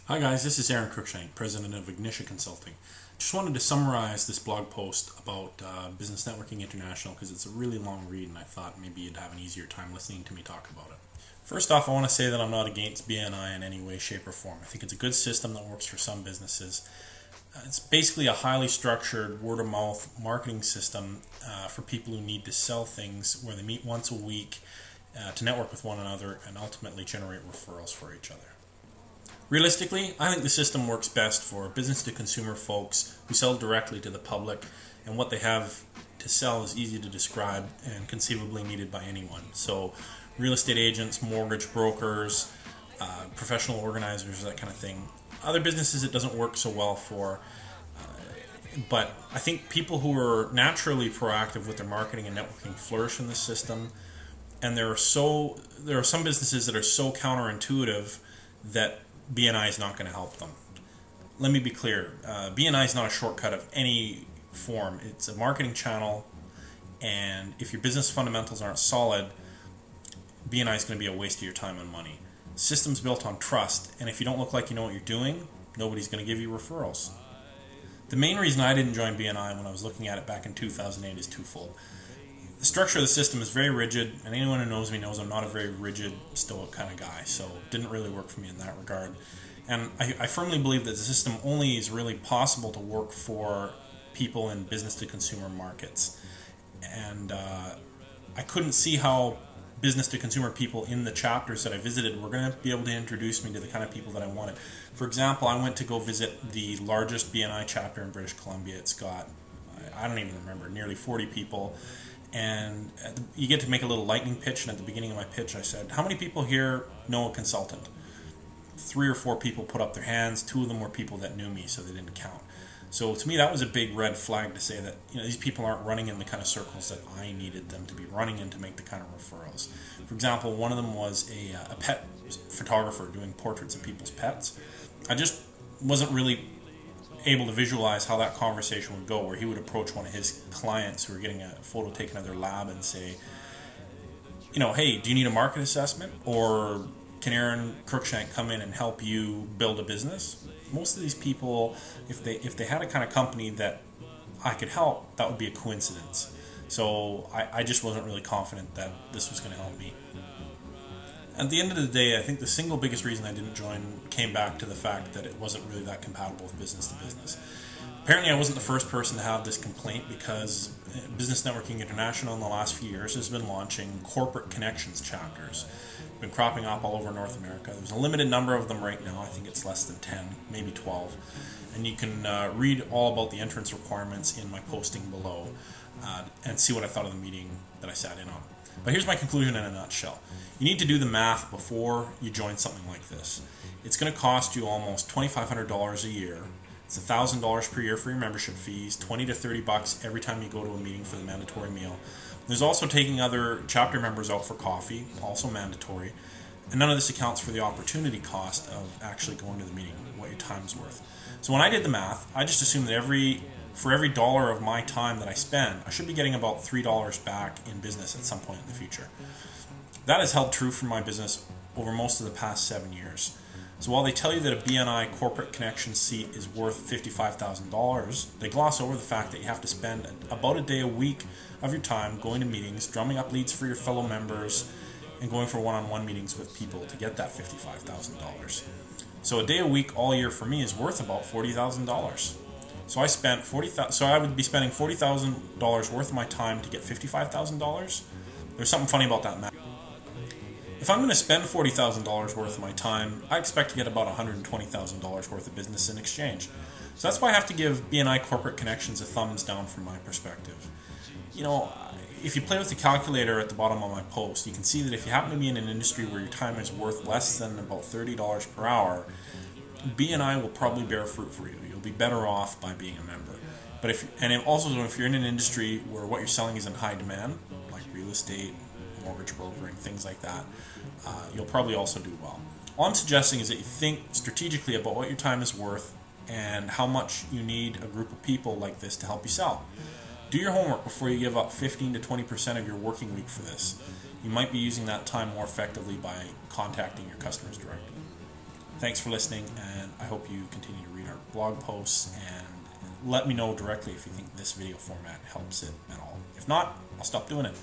Hi guys, this is Aaron Cruikshank, President of Ignitia Consulting. Just wanted to summarize this blog post about Business Networking International because it's a really long read and I thought maybe you'd have an easier time listening to me talk about it. First off, I want to say that I'm not against BNI in any way, shape, or form. I think it's a good system that works for some businesses. It's basically a highly structured word-of-mouth marketing system for people who need to sell things where they meet once a week to network with one another and ultimately generate referrals for each other. Realistically, I think the system works best for business-to-consumer folks who sell directly to the public, and what they have to sell is easy to describe and conceivably needed by anyone. So real estate agents, mortgage brokers, professional organizers, that kind of thing. Other businesses it doesn't work so well for, but I think people who are naturally proactive with their marketing and networking flourish in this system, and there are some businesses that are so counterintuitive that BNI is not going to help them. Let me be clear. BNI is not a shortcut of any form. It's a marketing channel, and if your business fundamentals aren't solid, BNI is going to be a waste of your time and money. The system's built on trust, and if you don't look like you know what you're doing, nobody's going to give you referrals. The main reason I didn't join BNI when I was looking at it back in 2008 is twofold. The structure of the system is very rigid, and anyone who knows me knows I'm not a very rigid, stoic kind of guy, so it didn't really work for me in that regard. And I firmly believe that the system only is really possible to work for people in business-to-consumer markets. And I couldn't see how business-to-consumer people in the chapters that I visited were going to be able to introduce me to the kind of people that I wanted. For example, I went to go visit the largest BNI chapter in British Columbia. It's got, I don't even remember, nearly 40 people. And you get to make a little lightning pitch, and at the beginning of my pitch I said, how many people here know a consultant? 3 or 4 people put up their hands. 2 of them were people that knew me, so they didn't count. So to me that was a big red flag to say that these people aren't running in the kind of circles that I needed them to be running in to make the kind of referrals. For example, one of them was a pet photographer doing portraits of people's pets. I just wasn't really able to visualize how that conversation would go, where he would approach one of his clients who were getting a photo taken of their lab and say, hey, do you need a market assessment, or can Aaron Cruikshank come in and help you build a business? Most of these people, if they had a kind of company that I could help, that would be a coincidence. So I just wasn't really confident that this was going to help me. At the end of the day, I think the single biggest reason I didn't join came back to the fact that it wasn't really that compatible with business to business. Apparently I wasn't the first person to have this complaint, because Business Networking International in the last few years has been launching corporate connections chapters. Been cropping up all over North America. There's a limited number of them right now. I think it's less than 10, maybe 12. And you can read all about the entrance requirements in my posting below and see what I thought of the meeting that I sat in on. But here's my conclusion in a nutshell. You need to do the math before you join something like this. It's going to cost you almost $2,500 a year. It's $1,000 per year for your membership fees, $20 to $30 every time you go to a meeting for the mandatory meal. There's also taking other chapter members out for coffee, also mandatory. And none of this accounts for the opportunity cost of actually going to the meeting, what your time's worth. So when I did the math, I just assumed that for every dollar of my time that I spend, I should be getting about $3 back in business at some point in the future. That has held true for my business over most of the past 7 years. So while they tell you that a BNI corporate connection seat is worth $55,000, they gloss over the fact that you have to spend about a day a week of your time going to meetings, drumming up leads for your fellow members, and going for one-on-one meetings with people to get that $55,000. So a day a week all year for me is worth about $40,000. So I would be spending $40,000 worth of my time to get $55,000. There's something funny about that math. If I'm going to spend $40,000 worth of my time, I expect to get about $120,000 worth of business in exchange. So that's why I have to give BNI Corporate Connections a thumbs down from my perspective. If you play with the calculator at the bottom of my post, you can see that if you happen to be in an industry where your time is worth less than about $30 per hour, BNI will probably bear fruit for you. You'll be better off by being a member. But if you're in an industry where what you're selling is in high demand, like real estate, mortgage brokering, things like that, you'll probably also do well. All I'm suggesting is that you think strategically about what your time is worth and how much you need a group of people like this to help you sell. Do your homework before you give up 15 to 20% of your working week for this. You might be using that time more effectively by contacting your customers directly. Thanks for listening, and I hope you continue to read our blog posts, and let me know directly if you think this video format helps it at all. If not, I'll stop doing it.